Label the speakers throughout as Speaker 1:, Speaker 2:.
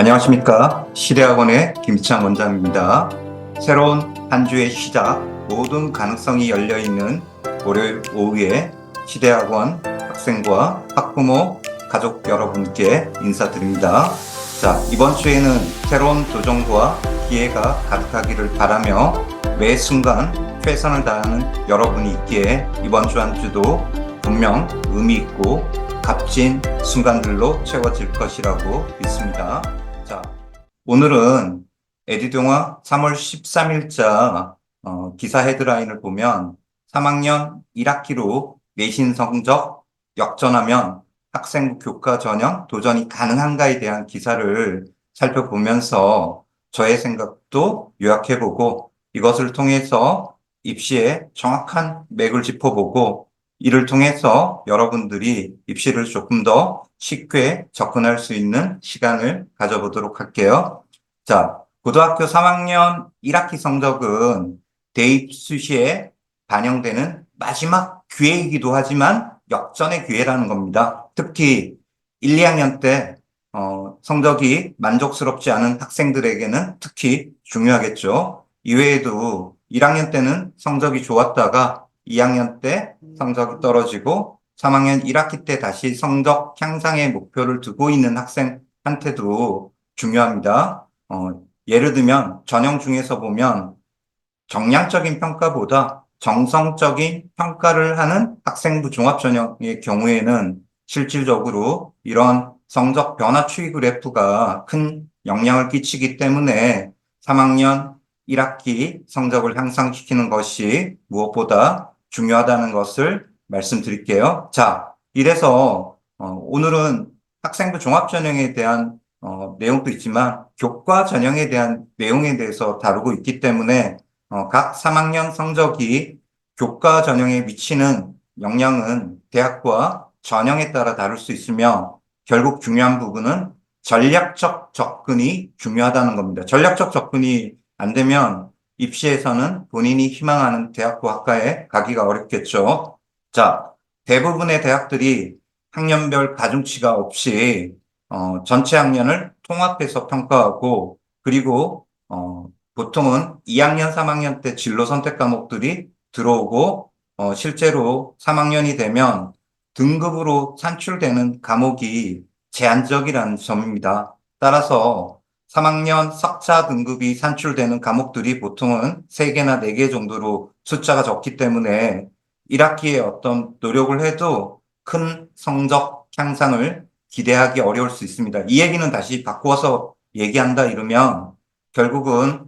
Speaker 1: 안녕하십니까. 시대학원의 김희창 원장입니다. 새로운 한 주의 시작, 모든 가능성이 열려있는 월요일 오후에 시대학원 학생과 학부모, 가족 여러분께 인사드립니다. 자, 이번 주에는 새로운 도전과 기회가 가득하기를 바라며 매 순간 최선을 다하는 여러분이 있기에 이번 주 한 주도 분명 의미 있고 값진 순간들로 채워질 것이라고 믿습니다. 자, 오늘은 에듀동화 3월 13일자 기사 헤드라인을 보면 3학년 1학기로 내신 성적 역전하면 학생부 교과 전형 도전이 가능한가에 대한 기사를 살펴보면서 저의 생각도 요약해보고 이것을 통해서 입시의 정확한 맥을 짚어보고 이를 통해서 여러분들이 입시를 조금 더 쉽게 접근할 수 있는 시간을 가져보도록 할게요. 자, 고등학교 3학년 1학기 성적은 대입 수시에 반영되는 마지막 기회이기도 하지만 역전의 기회라는 겁니다. 특히 1, 2학년 때 성적이 만족스럽지 않은 학생들에게는 특히 중요하겠죠. 이외에도 1학년 때는 성적이 좋았다가 2학년 때 성적이 떨어지고 3학년 1학기 때 다시 성적 향상의 목표를 두고 있는 학생한테도 중요합니다. 예를 들면 전형 중에서 보면 정량적인 평가보다 정성적인 평가를 하는 학생부 종합전형의 경우에는 실질적으로 이런 성적 변화 추이 그래프가 큰 영향을 끼치기 때문에 3학년 1학기 성적을 향상시키는 것이 무엇보다 중요하다는 것을 말씀드릴게요. 자, 이래서 오늘은 학생부 종합전형에 대한 내용도 있지만 교과 전형에 대한 내용에 대해서 다루고 있기 때문에 각 3학년 성적이 교과 전형에 미치는 영향은 대학과 전형에 따라 다를 수 있으며 결국 중요한 부분은 전략적 접근이 중요하다는 겁니다. 전략적 접근이 안 되면 입시에서는 본인이 희망하는 대학과 학과에 가기가 어렵겠죠. 자, 대부분의 대학들이 학년별 가중치가 없이 전체 학년을 통합해서 평가하고 그리고 보통은 2학년, 3학년 때 진로 선택 과목들이 들어오고 실제로 3학년이 되면 등급으로 산출되는 과목이 제한적이라는 점입니다. 따라서 3학년 석차 등급이 산출되는 과목들이 보통은 3개나 4개 정도로 숫자가 적기 때문에 1학기에 어떤 노력을 해도 큰 성적 향상을 기대하기 어려울 수 있습니다. 이 얘기는 다시 바꾸어서 얘기한다 이러면 결국은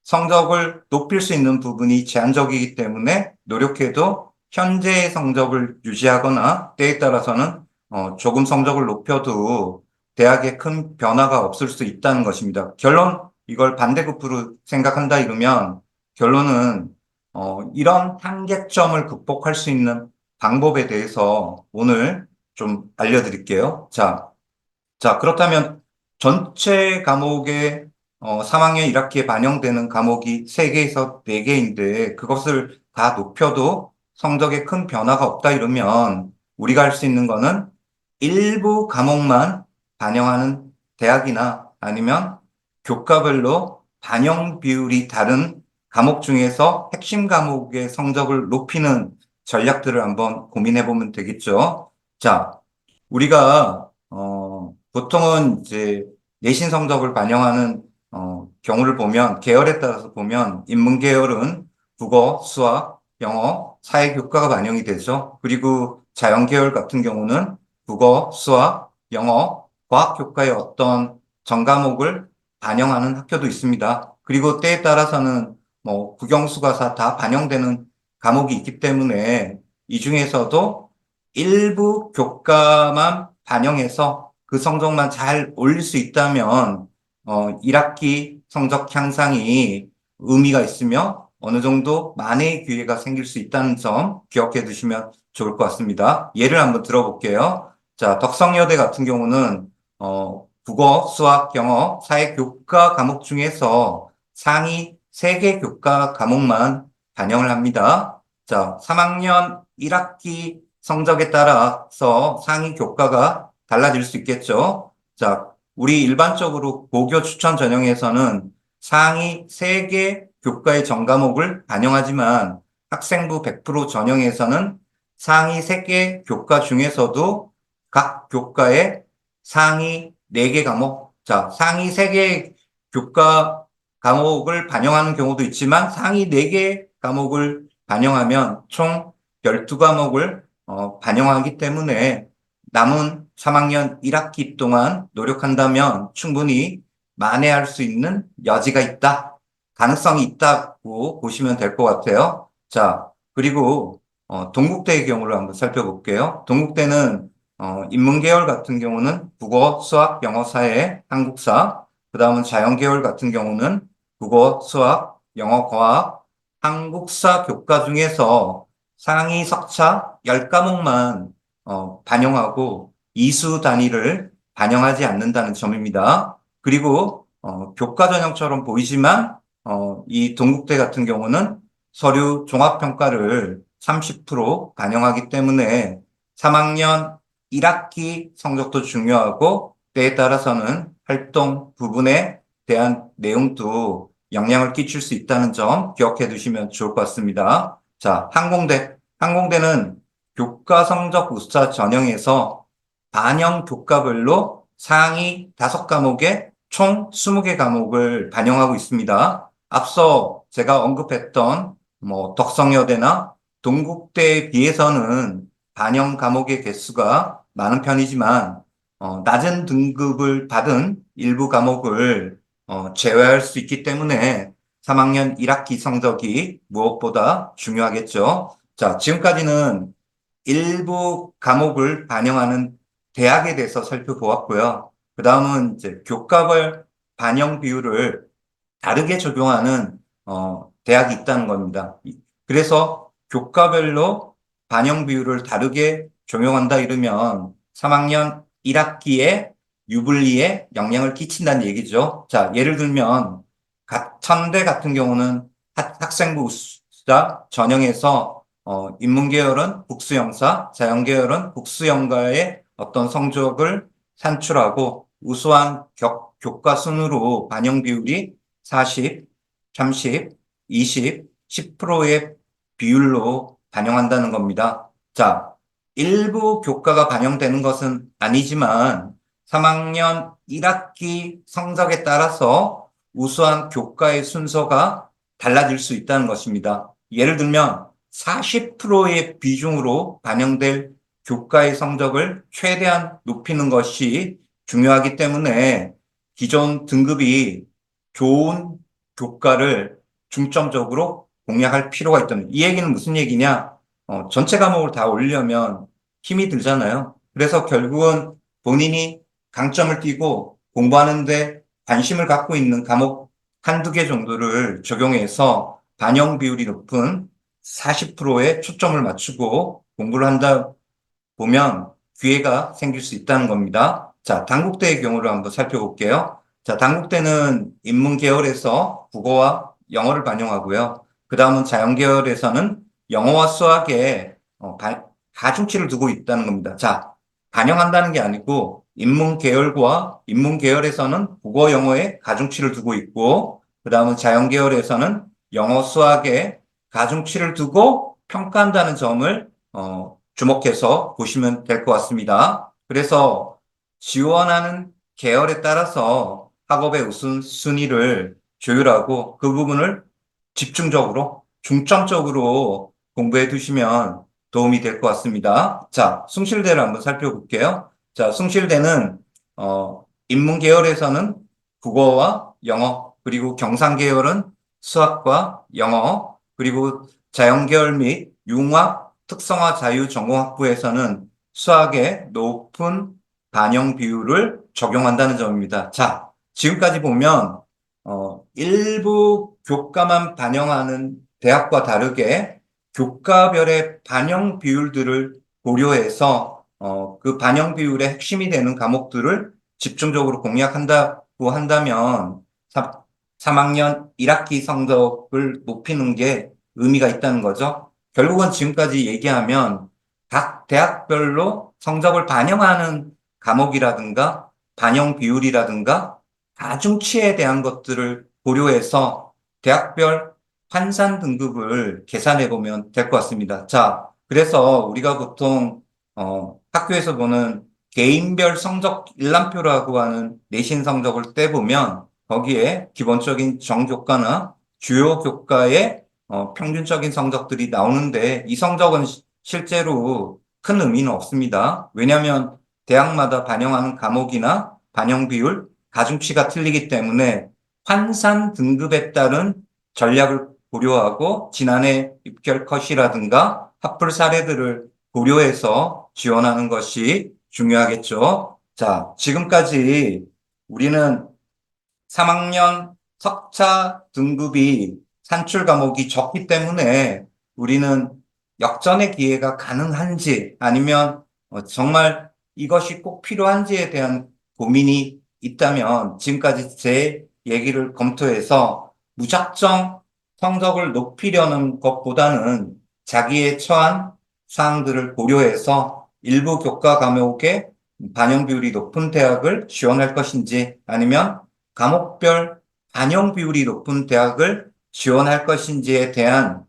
Speaker 1: 성적을 높일 수 있는 부분이 제한적이기 때문에 노력해도 현재의 성적을 유지하거나 때에 따라서는 조금 성적을 높여도 대학에 큰 변화가 없을 수 있다는 것입니다. 결론, 이걸 반대급부로 생각한다 이러면 결론은 이런 한계점을 극복할 수 있는 방법에 대해서 오늘 좀 알려드릴게요. 자, 그렇다면 전체 과목에 3학년 1학기에 반영되는 과목이 3개에서 4개인데 그것을 다 높여도 성적에 큰 변화가 없다 이러면 우리가 할 수 있는 거는 일부 과목만 반영하는 대학이나 아니면 교과별로 반영 비율이 다른 과목 중에서 핵심 과목의 성적을 높이는 전략들을 한번 고민해 보면 되겠죠. 자, 우리가 보통은 이제 내신 성적을 반영하는 경우를 보면 계열에 따라서 보면 인문 계열은 국어, 수학, 영어, 사회 교과가 반영이 되죠. 그리고 자연 계열 같은 경우는 국어, 수학, 영어, 과학 교과의 어떤 전 과목을 반영하는 학교도 있습니다. 그리고 때에 따라서는 뭐 국영수가사 다 반영되는 과목이 있기 때문에 이 중에서도 일부 교과만 반영해서 그 성적만 잘 올릴 수 있다면 1학기 성적 향상이 의미가 있으며 어느 정도 만회의 기회가 생길 수 있다는 점 기억해 두시면 좋을 것 같습니다. 예를 한번 들어볼게요. 자, 덕성여대 같은 경우는 국어, 수학, 영어, 사회 교과 과목 중에서 상위 3개 교과 과목만 반영을 합니다. 자, 3학년 1학기 성적에 따라서 상위 교과가 달라질 수 있겠죠. 자, 우리 일반적으로 고교 추천 전형에서는 상위 3개 교과의 전과목을 반영하지만 학생부 100% 전형에서는 상위 3개 교과 중에서도 각 교과의 상위 4개 과목, 자, 상위 3개 교과 과목을 반영하는 경우도 있지만 상위 4개 과목을 반영하면 총 12과목을 반영하기 때문에 남은 3학년 1학기 동안 노력한다면 충분히 만회할 수 있는 여지가 있다. 가능성이 있다고 보시면 될 것 같아요. 자, 그리고 동국대의 경우를 한번 살펴볼게요. 동국대는 인문계열 같은 경우는 국어, 수학, 영어, 사회, 한국사, 그 다음은 자연계열 같은 경우는 국어, 수학, 영어, 과학, 한국사 교과 중에서 상위 석차 10과목만 반영하고 이수 단위를 반영하지 않는다는 점입니다. 그리고 교과 전형처럼 보이지만 이 동국대 같은 경우는 서류 종합평가를 30% 반영하기 때문에 3학년 1학기 성적도 중요하고 때에 따라서는 활동 부분에 대한 내용도 영향을 끼칠 수 있다는 점 기억해 두시면 좋을 것 같습니다. 자, 항공대. 항공대는 교과 성적 우수자 전형에서 반영 교과별로 상위 5과목에 총 20개 과목을 반영하고 있습니다. 앞서 제가 언급했던 덕성여대나 동국대에 비해서는 반영 과목의 개수가 많은 편이지만 낮은 등급을 받은 일부 과목을 제외할 수 있기 때문에 3학년 1학기 성적이 무엇보다 중요하겠죠. 자, 지금까지는 일부 과목을 반영하는 대학에 대해서 살펴보았고요. 그 다음은 이제 교과별 반영 비율을 다르게 적용하는 대학이 있다는 겁니다. 그래서 교과별로 반영 비율을 다르게 적용한다 이러면 3학년 1학기에 유불리에 영향을 끼친다는 얘기죠. 자, 예를 들면 천대 같은 경우는 학생부 우수자 전형에서 인문계열은 국수영사, 자연계열은 국수영가의 어떤 성적을 산출하고 우수한 교과 순으로 반영 비율이 40, 30, 20, 10%의 비율로 반영한다는 겁니다. 자, 일부 교과가 반영되는 것은 아니지만 3학년 1학기 성적에 따라서 우수한 교과의 순서가 달라질 수 있다는 것입니다. 예를 들면 40%의 비중으로 반영될 교과의 성적을 최대한 높이는 것이 중요하기 때문에 기존 등급이 좋은 교과를 중점적으로 공략할 필요가 있다는, 이 얘기는 무슨 얘기냐? 전체 과목을 다 올리려면 힘이 들잖아요. 그래서 결국은 본인이 강점을 띠고 공부하는데 관심을 갖고 있는 과목 한두 개 정도를 적용해서 반영 비율이 높은 40%에 초점을 맞추고 공부를 한다 보면 기회가 생길 수 있다는 겁니다. 자, 단국대의 경우를 한번 살펴볼게요. 자, 단국대는 인문계열에서 국어와 영어를 반영하고요. 그 다음은 자연계열에서는 영어와 수학에 가중치를 두고 있다는 겁니다. 자, 반영한다는 게 아니고 인문계열과 인문계열에서는 국어, 영어에 가중치를 두고 있고 그 다음은 자연계열에서는 영어, 수학에 가중치를 두고 평가한다는 점을 주목해서 보시면 될 것 같습니다. 그래서 지원하는 계열에 따라서 학업의 우선순위를 조율하고 그 부분을 집중적으로, 중점적으로 공부해 두시면 도움이 될 것 같습니다. 자, 숭실대를 한번 살펴볼게요. 자, 숭실대는, 인문계열에서는 국어와 영어, 그리고 경상계열은 수학과 영어, 그리고 자연계열 및 융합 특성화 자유전공학부에서는 수학의 높은 반영 비율을 적용한다는 점입니다. 자, 지금까지 보면 일부 교과만 반영하는 대학과 다르게 교과별의 반영 비율들을 고려해서 그 반영 비율의 핵심이 되는 과목들을 집중적으로 공략한다고 한다면 3학년 1학기 성적을 높이는 게 의미가 있다는 거죠. 결국은 지금까지 얘기하면 각 대학별로 성적을 반영하는 과목이라든가 반영 비율이라든가 가중치에 대한 것들을 고려해서 대학별 환산 등급을 계산해 보면 될 것 같습니다. 자, 그래서 우리가 보통 학교에서 보는 개인별 성적 일람표라고 하는 내신 성적을 떼보면 거기에 기본적인 정교과나 주요 교과의 평균적인 성적들이 나오는데 이 성적은 실제로 큰 의미는 없습니다. 왜냐하면 대학마다 반영하는 과목이나 반영 비율, 가중치가 틀리기 때문에 환산 등급에 따른 전략을 고려하고 지난해 입결 컷이라든가 합불 사례들을 고려해서 지원하는 것이 중요하겠죠. 자, 지금까지 우리는 3학년 석차 등급이 산출 과목이 적기 때문에 우리는 역전의 기회가 가능한지 아니면 정말 이것이 꼭 필요한지에 대한 고민이 있다면 지금까지 제 얘기를 검토해서 무작정 성적을 높이려는 것보다는 자기의 처한 사항들을 고려해서 일부 교과 과목의 반영 비율이 높은 대학을 지원할 것인지 아니면 과목별 반영 비율이 높은 대학을 지원할 것인지에 대한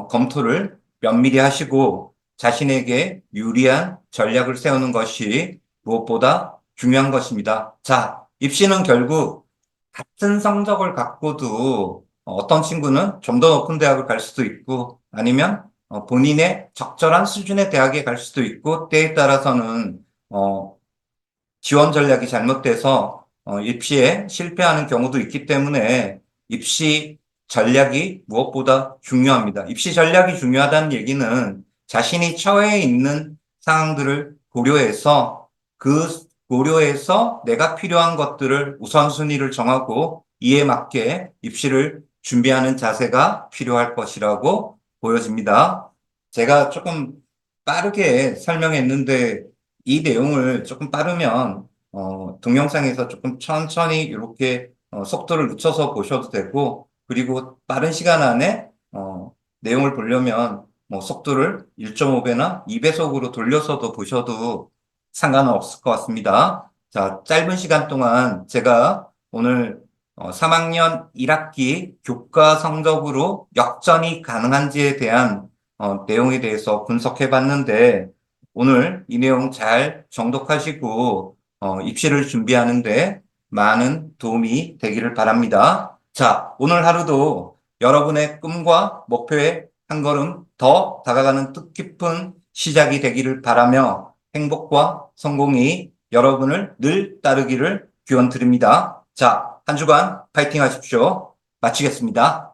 Speaker 1: 검토를 면밀히 하시고 자신에게 유리한 전략을 세우는 것이 무엇보다 중요한 것입니다. 자, 입시는 결국 같은 성적을 갖고도 어떤 친구는 좀 더 높은 대학을 갈 수도 있고 아니면 본인의 적절한 수준의 대학에 갈 수도 있고 때에 따라서는 지원 전략이 잘못돼서 입시에 실패하는 경우도 있기 때문에 입시 전략이 무엇보다 중요합니다. 입시 전략이 중요하다는 얘기는 자신이 처해 있는 상황들을 고려해서 그 고려해서 내가 필요한 것들을 우선순위를 정하고 이에 맞게 입시를 준비하는 자세가 필요할 것이라고 보여집니다. 제가 조금 빠르게 설명했는데 이 내용을 조금 빠르면 동영상에서 조금 천천히 이렇게 속도를 늦춰서 보셔도 되고 그리고 빠른 시간 안에 내용을 보려면 뭐 속도를 1.5배나 2배속으로 돌려서도 보셔도 상관은 없을 것 같습니다. 자, 짧은 시간 동안 제가 오늘 3학년 1학기 교과 성적으로 역전이 가능한지에 대한 내용에 대해서 분석해 봤는데 오늘 이 내용 잘 정독하시고 입시를 준비하는데 많은 도움이 되기를 바랍니다. 자, 오늘 하루도 여러분의 꿈과 목표에 한 걸음 더 다가가는 뜻깊은 시작이 되기를 바라며 행복과 성공이 여러분을 늘 따르기를 기원 드립니다. 자, 한 주간 파이팅 하십시오. 마치겠습니다.